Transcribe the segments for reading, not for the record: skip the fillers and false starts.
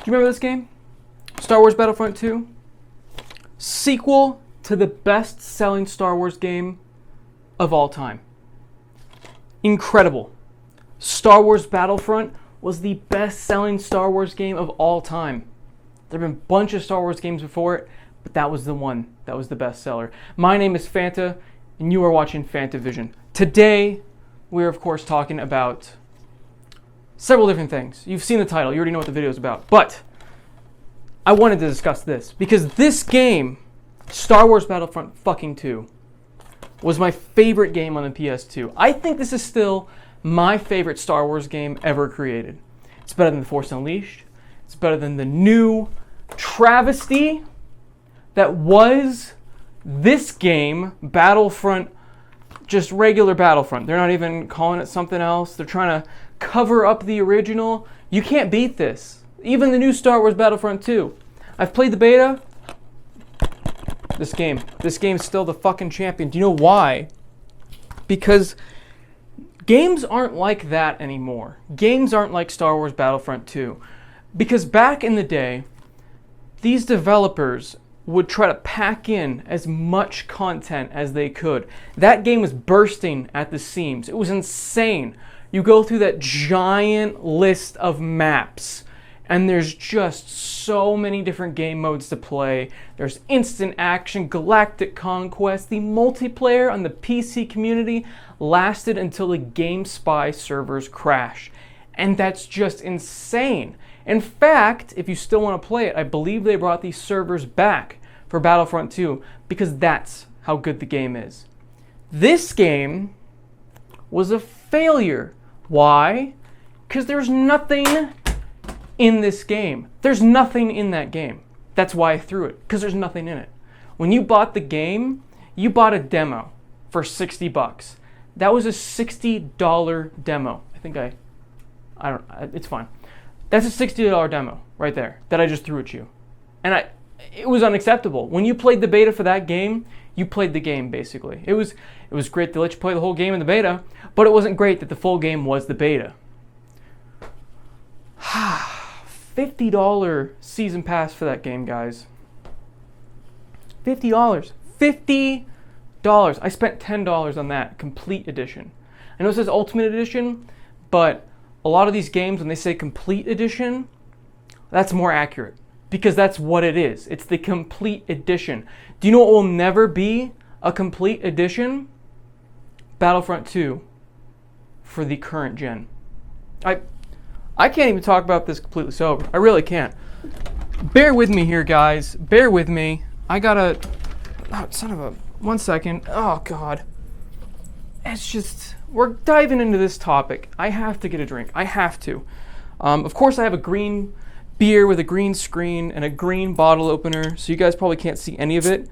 you remember this game? Star Wars Battlefront 2? Sequel to the best-selling Star Wars game of all time. Incredible. Star Wars Battlefront was the best-selling Star Wars game of all time. There have been a bunch of Star Wars games before it, but that was the one that was the bestseller. My name is Fanta, and you are watching Fanta Vision. Today, we're of course talking about several different things. You've seen the title, you already know what the video is about, but I wanted to discuss this because this game, Star Wars Battlefront fucking 2, was my favorite game on the PS2. I think this is still my favorite Star Wars game ever created. It's better than The Force Unleashed. It's better than the new travesty that was this game, Battlefront, just regular Battlefront. They're not even calling it something else. They're trying to cover up the original. You can't beat this. Even the new Star Wars Battlefront 2. I've played the beta. This game's still the fucking champion. Do you know why? Because games aren't like that anymore. Games aren't like Star Wars Battlefront 2. Because back in the day, these developers would try to pack in as much content as they could. That game was bursting at the seams. It was insane. You go through that giant list of maps, and there's just so many different game modes to play. There's instant action, galactic conquest. The multiplayer on the PC community lasted until the GameSpy servers crashed. And that's just insane. In fact, if you still want to play it, I believe they brought these servers back for Battlefront 2 because that's how good the game is. This game was a failure. Why? Because there's nothing in this game. There's nothing in that game. That's why I threw it, because there's nothing in it. When you bought the game, you bought a demo for $60. That was a $60 demo. It's fine. That's a $60 demo right there that I just threw at you. And it was unacceptable. When you played the beta for that game, you played the game basically. It was great to let you play the whole game in the beta, but it wasn't great that the full game was the beta. $50 season pass for that game, guys. $50. $50. I spent $10 on that complete edition. I know it says Ultimate Edition, but a lot of these games, when they say Complete Edition, that's more accurate because that's what it is. It's the Complete Edition. Do you know what will never be a Complete Edition? Battlefront 2 for the current gen. I can't even talk about this completely sober. I really can't. Bear with me here, guys. Bear with me. I gotta... Oh, son of a... 1 second. Oh, God. It's just... We're diving into this topic. I have to get a drink. I have to. Of course, I have a green beer with a green screen and a green bottle opener, so you guys probably can't see any of it.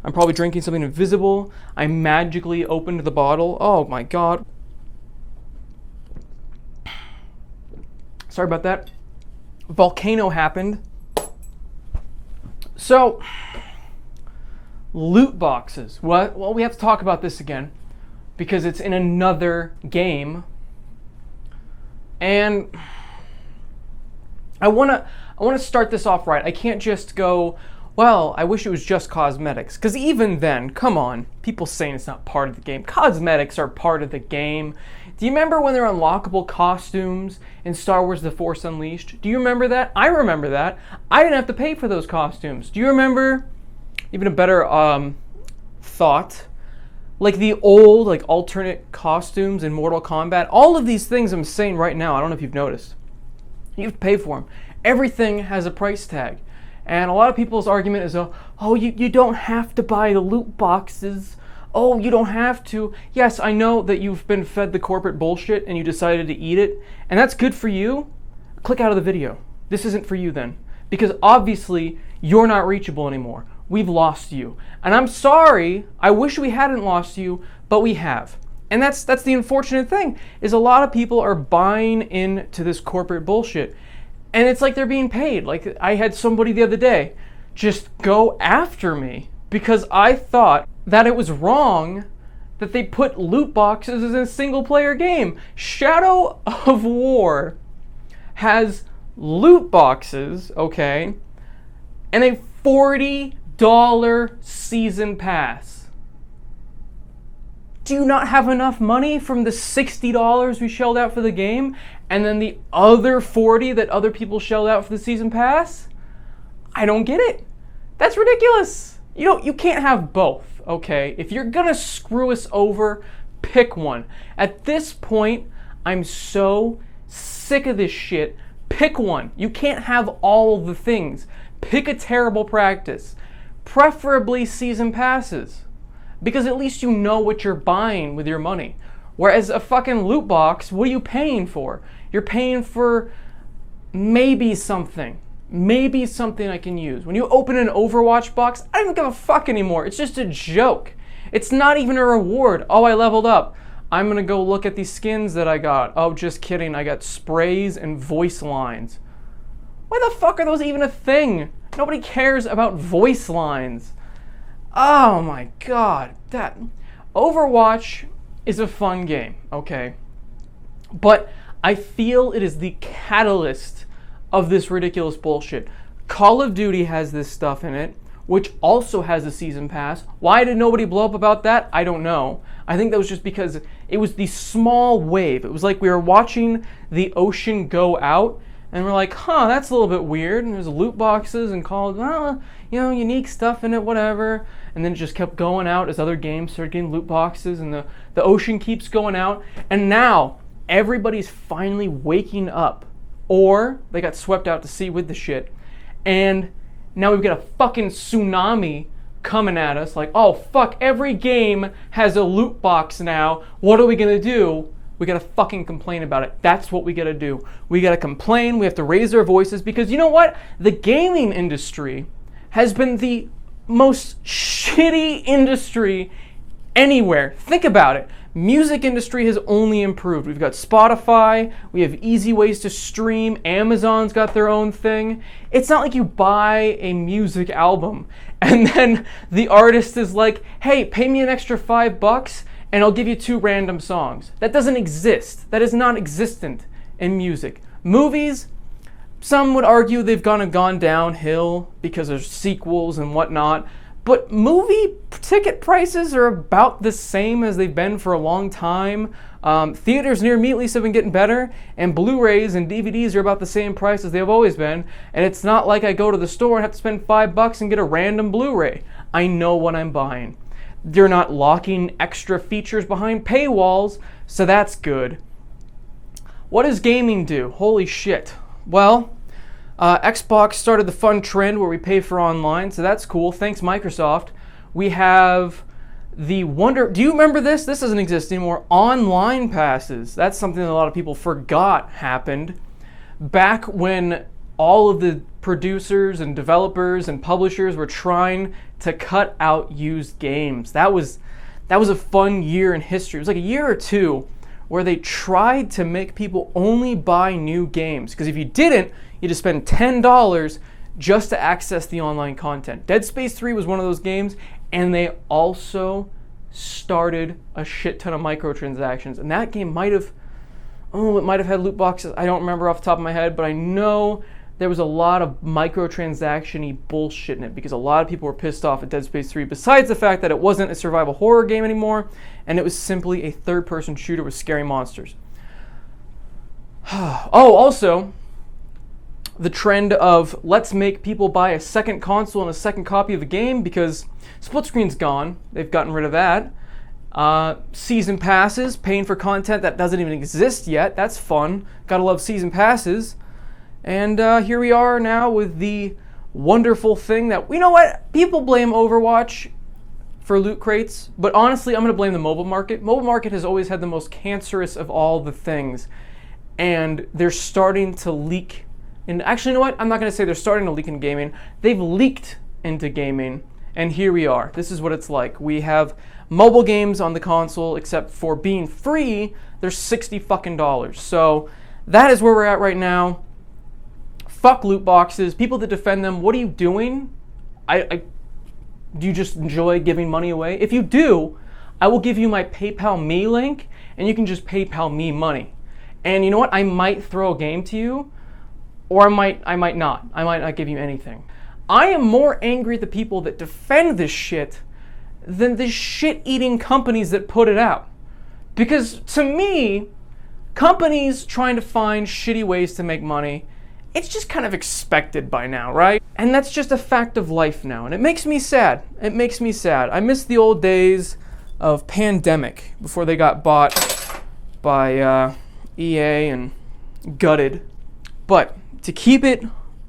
I'm probably drinking something invisible. I magically opened the bottle. Oh, my God. Sorry about that. Volcano happened. So, loot boxes. Well, we have to talk about this again because it's in another game. And I want to start this off right. I can't just go, well, I wish it was just cosmetics. Because even then, come on, people saying it's not part of the game. Cosmetics are part of the game. Do you remember when there were unlockable costumes in Star Wars The Force Unleashed? Do you remember that? I remember that. I didn't have to pay for those costumes. Do you remember, even a better thought, like the old alternate costumes in Mortal Kombat? All of these things I'm saying right now, I don't know if you've noticed. You have to pay for them. Everything has a price tag. And a lot of people's argument is, oh, you don't have to buy the loot boxes. Oh, you don't have to. Yes, I know that you've been fed the corporate bullshit and you decided to eat it, and that's good for you. Click out of the video. This isn't for you then. Because obviously, you're not reachable anymore. We've lost you. And I'm sorry, I wish we hadn't lost you, but we have. And that's the unfortunate thing, is a lot of people are buying into this corporate bullshit. And it's like they're being paid. Like, I had somebody the other day just go after me because I thought that it was wrong that they put loot boxes in a single player game. Shadow of War has loot boxes, okay, and a $40 season pass. Do you not have enough money from the $60 we shelled out for the game and then the other $40 that other people shelled out for the season pass? I don't get it. That's ridiculous. You can't have both, okay? If you're gonna screw us over, pick one. At this point, I'm so sick of this shit. Pick one. You can't have all of the things. Pick a terrible practice. Preferably season passes. Because at least you know what you're buying with your money. Whereas a fucking loot box, what are you paying for? You're paying for maybe something. Maybe something I can use. When you open an Overwatch box, I don't give a fuck anymore. It's just a joke. It's not even a reward. Oh, I leveled up. I'm gonna go look at these skins that I got. Oh, just kidding. I got sprays and voice lines. Why the fuck are those even a thing? Nobody cares about voice lines. Oh my god. That Overwatch is a fun game, okay? But I feel it is the catalyst of this ridiculous bullshit. Call of Duty has this stuff in it, which also has a season pass. Why did nobody blow up about that? I don't know. I think that was just because it was the small wave. It was like we were watching the ocean go out, and we're like, huh, that's a little bit weird. And there's loot boxes and called, well, unique stuff in it, whatever. And then it just kept going out as other games started getting loot boxes, and the ocean keeps going out. And now everybody's finally waking up, or they got swept out to sea with the shit. And now we've got a fucking tsunami coming at us like, oh fuck, every game has a loot box now. What are we gonna do? We gotta fucking complain about it. That's what we gotta do. We gotta complain, we have to raise our voices, because you know what? The gaming industry has been the most shitty industry anywhere. Think about it. Music industry has only improved. We've got Spotify, we have easy ways to stream, Amazon's got their own thing. It's not like you buy a music album and then the artist is like, hey, pay me an extra $5 and I'll give you 2 random songs. That doesn't exist. That is not existent in music. Movies, some would argue they've gone downhill because of sequels and whatnot. But movie ticket prices are about the same as they've been for a long time. Theaters near me at least have been getting better, and Blu-rays and DVDs are about the same price as they've always been. And it's not like I go to the store and have to spend $5 and get a random Blu-ray. I know what I'm buying. They're not locking extra features behind paywalls, so that's good. What does gaming do? Holy shit. Well, Xbox started the fun trend where we pay for online, so that's cool. Thanks, Microsoft. We have the do you remember this? This doesn't exist anymore. Online passes. That's something that a lot of people forgot happened. Back when all of the producers and developers and publishers were trying to cut out used games. That was a fun year in history. It was like a year or two where they tried to make people only buy new games. Because if you didn't, you had to spend $10 just to access the online content. Dead Space 3 was one of those games, and they also started a shit ton of microtransactions. And that game might have had loot boxes. I don't remember off the top of my head, but I know there was a lot of microtransaction-y bullshit in it because a lot of people were pissed off at Dead Space 3, besides the fact that it wasn't a survival horror game anymore, and it was simply a third-person shooter with scary monsters. Oh, also, the trend of let's make people buy a second console and a second copy of a game because split screen's gone. They've gotten rid of that. Season passes, paying for content that doesn't even exist yet. That's fun. Gotta love season passes. And here we are now with the wonderful thing that, you know what? People blame Overwatch for loot crates, but honestly, I'm going to blame the mobile market. Mobile market has always had the most cancerous of all the things, and they're starting to leak. And actually, you know what? I'm not going to say they're starting to leak in gaming. They've leaked into gaming, and here we are. This is what it's like. We have mobile games on the console, except for being free, they're $60 fucking. So that is where we're at right now. Fuck loot boxes. People that defend them, what are you doing? Do you just enjoy giving money away? If you do, I will give you my PayPal me link, and you can just PayPal me money. And you know what? I might throw a game to you, or I might not. I might not give you anything. I am more angry at the people that defend this shit than the shit-eating companies that put it out. Because to me, companies trying to find shitty ways to make money, it's just kind of expected by now, right? And that's just a fact of life now, and it makes me sad. It makes me sad. I miss the old days of Pandemic before they got bought by EA and gutted. But to keep it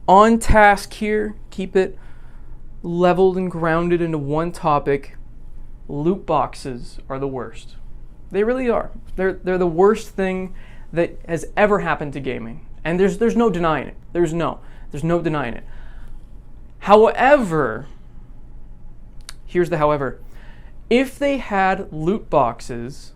on task here, keep it leveled and grounded into one topic, loot boxes are the worst. They really are. They're the worst thing that has ever happened to gaming. And there's no denying it. There's no denying it. However, here's the however. If they had loot boxes,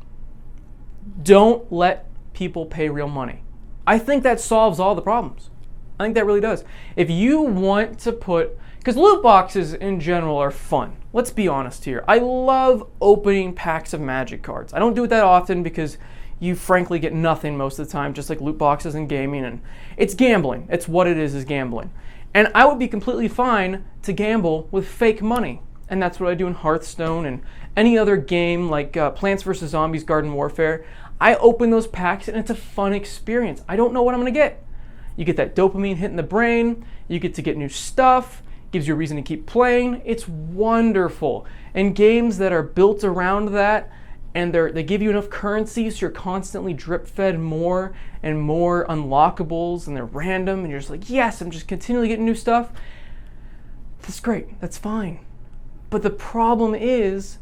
don't let people pay real money. I think that solves all the problems. I think that really does. If you want to put, because loot boxes in general are fun. Let's be honest here. I love opening packs of Magic cards. I don't do it that often because you frankly get nothing most of the time, just like loot boxes in gaming, and it's gambling. It's what it is gambling. And I would be completely fine to gamble with fake money. And that's what I do in Hearthstone and any other game like Plants vs. Zombies Garden Warfare. I open those packs and it's a fun experience. I don't know what I'm gonna get. You get that dopamine hit in the brain, you get to get new stuff, gives you a reason to keep playing. It's wonderful. And games that are built around that, and they give you enough currency so you're constantly drip fed more and more unlockables, and they're random, and you're just like, yes, I'm just continually getting new stuff. That's great, that's fine. But the problem is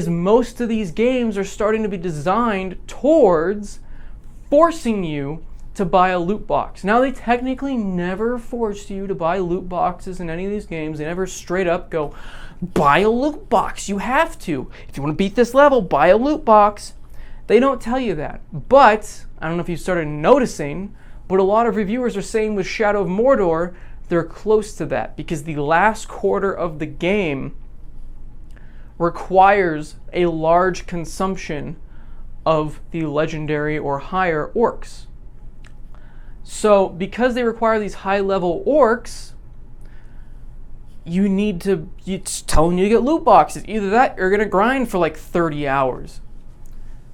most of these games are starting to be designed towards forcing you to buy a loot box. Now, they technically never force you to buy loot boxes in any of these games. They never straight up go, buy a loot box. You have to. If you want to beat this level, buy a loot box. They don't tell you that. But, I don't know if you started noticing, but a lot of reviewers are saying with Shadow of Mordor, they're close to that because the last quarter of the game requires a large consumption of the legendary or higher orcs. So because they require these high-level orcs, it's telling you to get loot boxes. Either that, or you're gonna grind for like 30 hours.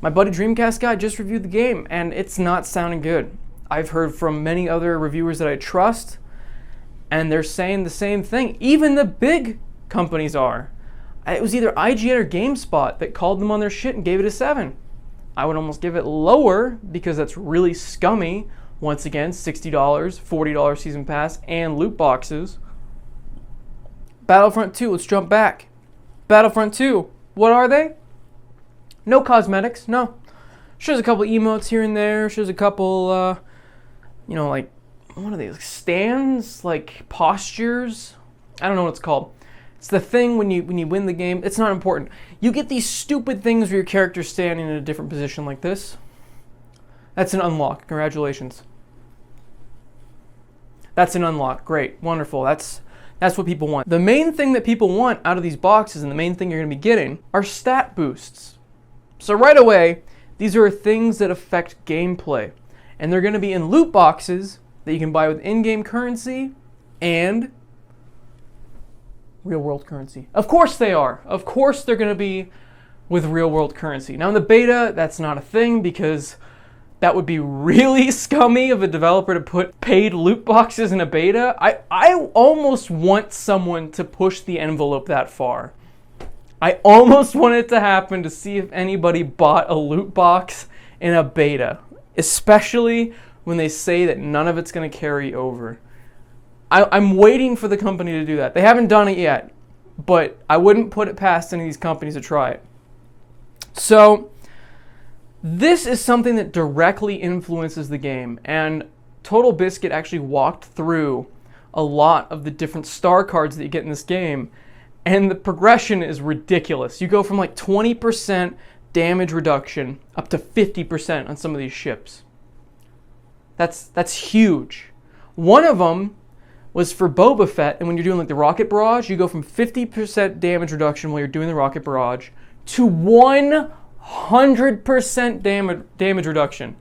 My buddy Dreamcast Guy just reviewed the game, and it's not sounding good. I've heard from many other reviewers that I trust, and they're saying the same thing. Even the big companies are. It was either IGN or GameSpot that called them on their shit and gave it a 7. I would almost give it lower because that's really scummy. Once again, $60, $40 season pass, and loot boxes. Battlefront 2, let's jump back. Battlefront 2, what are they? No cosmetics, no. Shows a couple emotes here and there. Shows a couple, like, what are they? Like stands? Like postures? I don't know what it's called. It's the thing when you win the game. It's not important. You get these stupid things where your character's standing in a different position like this. That's an unlock. Congratulations. That's an unlock. Great. Wonderful. That's what people want. The main thing that people want out of these boxes, and the main thing you're going to be getting, are stat boosts. So right away, these are things that affect gameplay. And they're going to be in loot boxes that you can buy with in-game currency and real-world currency. Of course they are. Of course they're going to be with real-world currency. Now in the beta, that's not a thing because that would be really scummy of a developer to put paid loot boxes in a beta. I almost want someone to push the envelope that far. I almost want it to happen to see if anybody bought a loot box in a beta, especially when they say that none of it's going to carry over. I'm waiting for the company to do that. They haven't done it yet, but I wouldn't put it past any of these companies to try it. So this is something that directly influences the game, and Total Biscuit actually walked through a lot of the different star cards that you get in this game, and the progression is ridiculous. You go from like 20% damage reduction up to 50% on some of these ships. That's huge. One of them was for Boba Fett, and when you're doing like the rocket barrage, you go from 50% damage reduction while you're doing the rocket barrage to 100% damage reduction.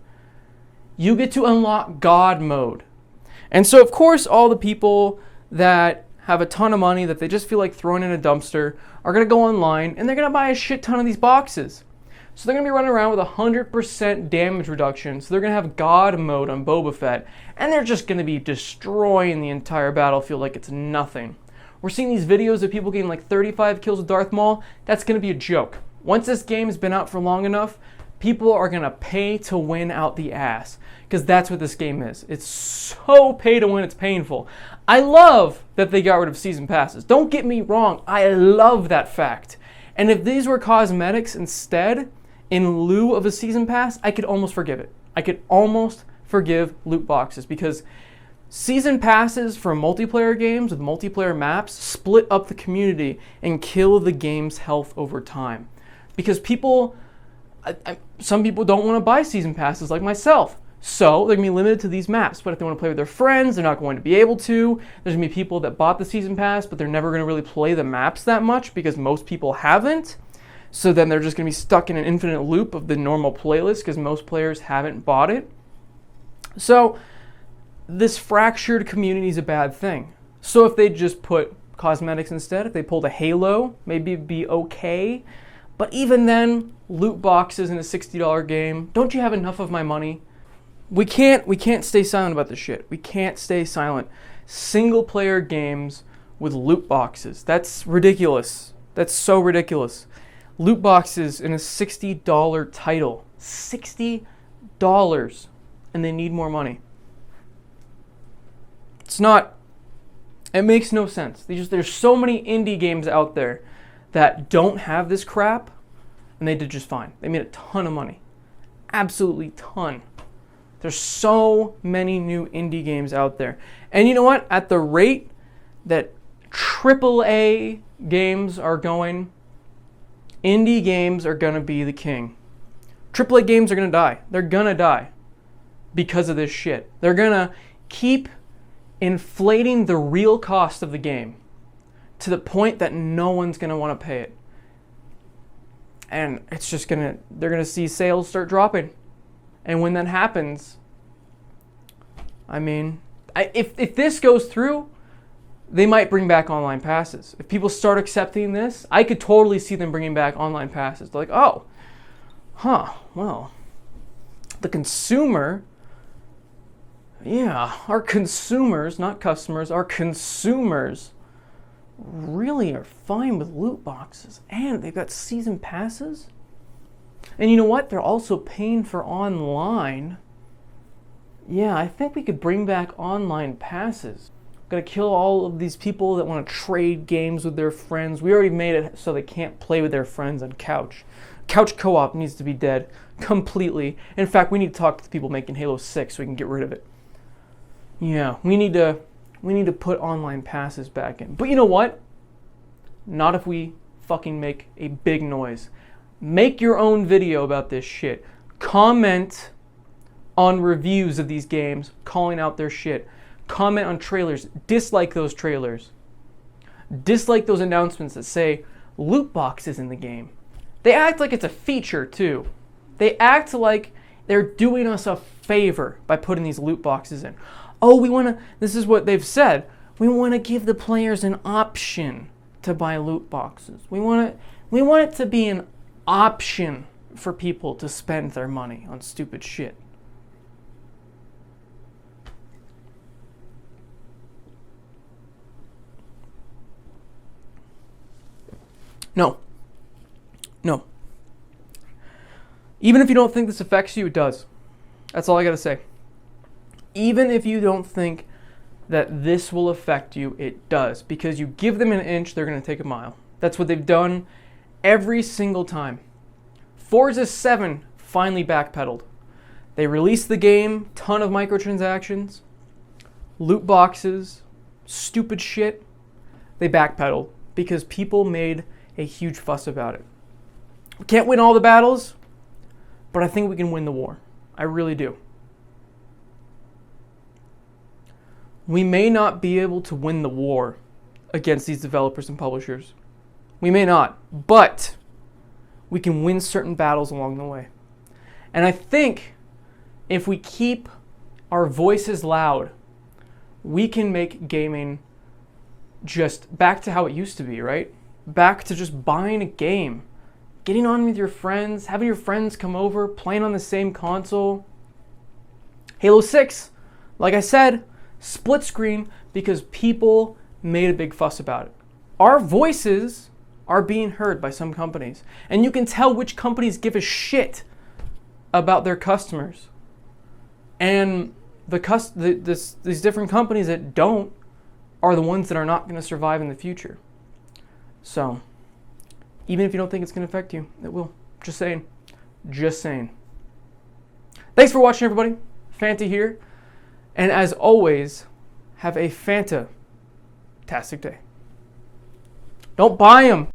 You get to unlock God mode. And so, of course, all the people that have a ton of money that they just feel like throwing in a dumpster are going to go online and they're going to buy a shit ton of these boxes. So they're going to be running around with 100% damage reduction. So they're going to have God mode on Boba Fett. And they're just going to be destroying the entire battlefield like it's nothing. We're seeing these videos of people getting like 35 kills with Darth Maul. That's going to be a joke. Once this game has been out for long enough, people are going to pay to win out the ass. Because that's what this game is. It's so pay to win, it's painful. I love that they got rid of season passes. Don't get me wrong, I love that fact. And if these were cosmetics instead, in lieu of a season pass, I could almost forgive it. I could almost forgive loot boxes because season passes for multiplayer games with multiplayer maps split up the community and kill the game's health over time. Because some people don't want to buy season passes like myself. So they're going to be limited to these maps. But if they want to play with their friends, they're not going to be able to. There's going to be people that bought the season pass, but they're never going to really play the maps that much because most people haven't. So then they're just going to be stuck in an infinite loop of the normal playlist because most players haven't bought it. So this fractured community is a bad thing. So if they just put cosmetics instead, if they pulled a Halo, maybe it'd be okay. But even then, loot boxes in a $60 game, don't you have enough of my money? We can't stay silent about this shit. We can't stay silent. Single player games with loot boxes. That's ridiculous. That's so ridiculous. Loot boxes in a $60 title. $60. And they need more money. It makes no sense. There's so many indie games out there that don't have this crap, and they did just fine. They made a ton of money. Absolutely ton. There's so many new indie games out there. And you know what? At the rate that AAA games are going, indie games are going to be the king. AAA games are going to die. They're going to die because of this shit. They're going to keep inflating the real cost of the game to the point that no one's going to want to pay it. And it's just they're going to see sales start dropping. And when that happens, I mean, if this goes through, they might bring back online passes. If people start accepting this, I could totally see them bringing back online passes. They're like, well, the consumer, our consumers, not customers, our consumers really are fine with loot boxes. And they've got season passes. And you know what? They're also paying for online. Yeah, I think we could bring back online passes. Gotta kill all of these people that want to trade games with their friends. We already made it so they can't play with their friends on couch. Couch co-op needs to be dead completely. In fact, we need to talk to the people making Halo 6 so we can get rid of it. Yeah, we need to put online passes back in. But you know what? Not if we fucking make a big noise. Make your own video about this shit. Comment on reviews of these games, calling out their shit. Comment on trailers. Dislike those trailers. Dislike those announcements that say loot boxes in the game. They act like it's a feature too. They act like they're doing us a favor by putting these loot boxes in. This is what they've said. We want to give the players an option to buy loot boxes. We want it to be an option for people to spend their money on stupid shit. No. Even if you don't think this affects you, it does. That's all I gotta say. Even if you don't think that this will affect you, it does. Because you give them an inch, they're gonna take a mile. That's what they've done every single time. Forza 7 finally backpedaled. They released the game, ton of microtransactions, loot boxes, stupid shit. They backpedaled because people made a huge fuss about it. We can't win all the battles, but I think we can win the war. I really do. We may not be able to win the war against these developers and publishers. We may not, but we can win certain battles along the way. And I think if we keep our voices loud we can make gaming just back to how it used to be, right? Back to just buying a game, getting on with your friends, having your friends come over, playing on the same console. Halo 6, like I said, split screen because people made a big fuss about it. Our voices are being heard by some companies, and you can tell which companies give a shit about their customers. And these different companies that don't are the ones that are not going to survive in the future. So, even if you don't think it's going to affect you, it will. Just saying. Just saying. Thanks for watching, everybody. Fanta here. And as always, have a Fanta-tastic day. Don't buy them.